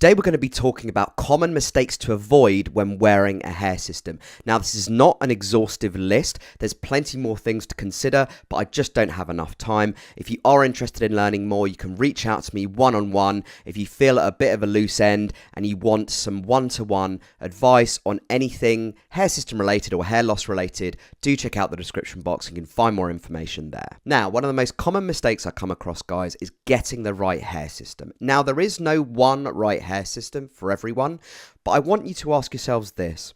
Today we're going to be talking about common mistakes to avoid when wearing a hair system. Now this is not an exhaustive list, there's plenty more things to consider, but I just don't have enough time. If you are interested in learning more, you can reach out to me one-on-one. If you feel at a bit of a loose end and you want some one-to-one advice on anything hair system related or hair loss related, do check out the description box and you can find more information there. Now, one of the most common mistakes I come across, guys, is getting the right hair system. Now, there is no one right hair system for everyone, but I want you to ask yourselves this.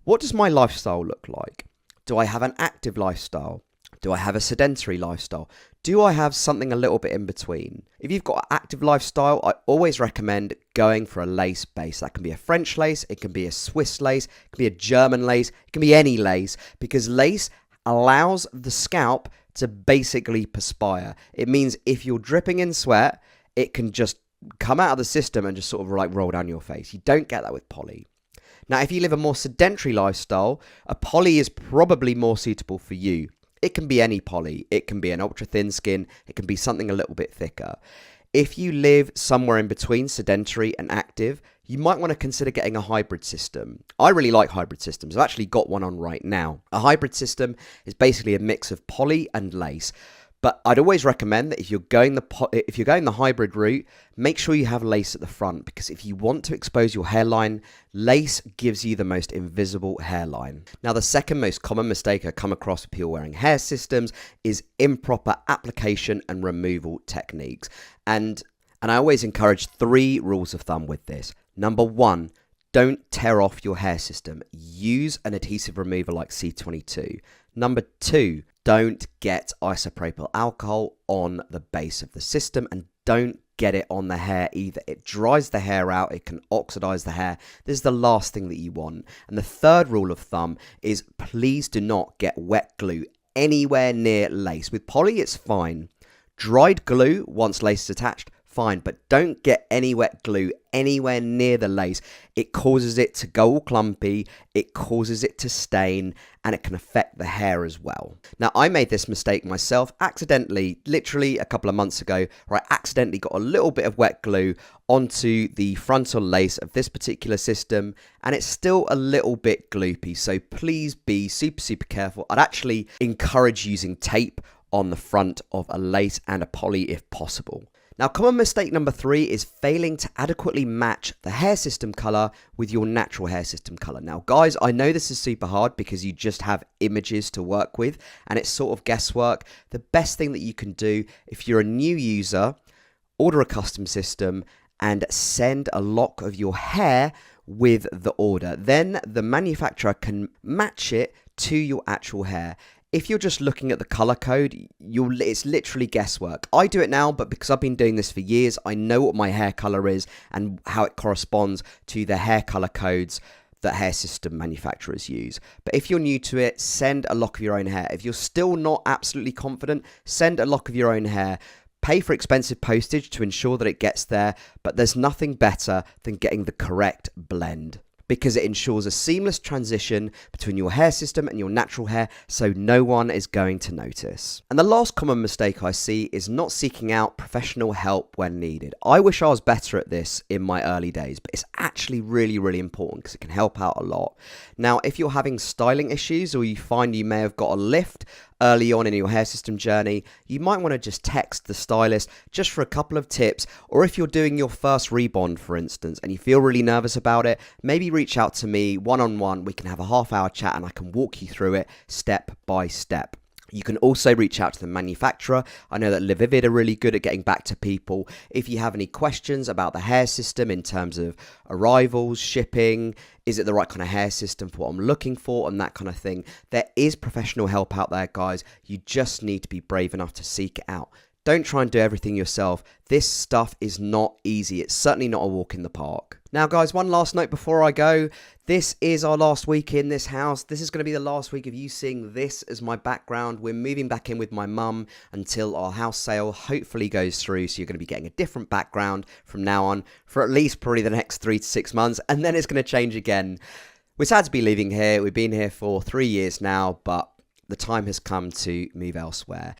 What does my lifestyle look like? Do I have an active lifestyle? Do I have a sedentary lifestyle? Do I have something a little bit in between? If you've got an active lifestyle, I always recommend going for a lace base. That can be a French lace, it can be a Swiss lace, it can be a German lace, it can be any lace, because lace allows the scalp to basically perspire. It means if you're dripping in sweat, it can just come out of the system and just sort of like roll down your face. You don't get that with poly. Now, if you live a more sedentary lifestyle, a poly is probably more suitable for you. It can be any poly. It can be an ultra thin skin. It can be something a little bit thicker. If you live somewhere in between sedentary and active, you might want to consider getting a hybrid system. I really like hybrid systems. I've actually got one on right now. A hybrid system is basically a mix of poly and lace. But I'd always recommend that if you're going the hybrid route, make sure you have lace at the front, because if you want to expose your hairline, lace gives you the most invisible hairline. Now, the second most common mistake I come across with people wearing hair systems is improper application and removal techniques. And I always encourage 3 rules of thumb with this. Number 1, don't tear off your hair system. Use an adhesive remover like C22. Number 2, don't get isopropyl alcohol on the base of the system, and don't get it on the hair either. It dries the hair out, it can oxidize the hair. This is the last thing that you want. And the third rule of thumb is please do not get wet glue anywhere near lace. With poly, it's fine. Dried glue, once lace is attached, fine, but don't get any wet glue anywhere near the lace. It causes it to go all clumpy, it causes it to stain, and it can affect the hair as well. Now, I made this mistake myself accidentally, literally a couple of months ago, where I accidentally got a little bit of wet glue onto the frontal lace of this particular system, and it's still a little bit gloopy, so please be super careful. I'd actually encourage using tape on the front of a lace and a poly if possible. Now, common mistake number 3 is failing to adequately match the hair system color with your natural hair system color. Now, guys, I know this is super hard because you just have images to work with and it's sort of guesswork. The best thing that you can do if you're a new user, order a custom system and send a lock of your hair with the order. Then the manufacturer can match it to your actual hair. If you're just looking at the color code, it's literally guesswork. I do it now, but because I've been doing this for years, I know what my hair color is and how it corresponds to the hair color codes that hair system manufacturers use. But if you're new to it, send a lock of your own hair. If you're still not absolutely confident, send a lock of your own hair. Pay for expensive postage to ensure that it gets there, but there's nothing better than getting the correct blend, because it ensures a seamless transition between your hair system and your natural hair, so no one is going to notice. And the last common mistake I see is not seeking out professional help when needed. I wish I was better at this in my early days, but it's actually really important because it can help out a lot. Now, if you're having styling issues or you find you may have got a lift early on in your hair system journey, you might want to just text the stylist just for a couple of tips. Or if you're doing your first rebond, for instance, and you feel really nervous about it, maybe reach out to me one-on-one. We can have a half-hour chat and I can walk you through it step by step. You can also reach out to the manufacturer. I know that Lavivid are really good at getting back to people. If you have any questions about the hair system in terms of arrivals, shipping, is it the right kind of hair system for what I'm looking for, and that kind of thing, there is professional help out there, guys. You just need to be brave enough to seek it out. Don't try and do everything yourself. This stuff is not easy. It's certainly not a walk in the park. Now, guys, one last note before I go. This is our last week in this house. This is going to be the last week of you seeing this as my background. We're moving back in with my mum until our house sale hopefully goes through. So you're going to be getting a different background from now on for at least probably the next 3 to 6 months. And then it's going to change again. We're sad to be leaving here. We've been here for 3 years now, but the time has come to move elsewhere.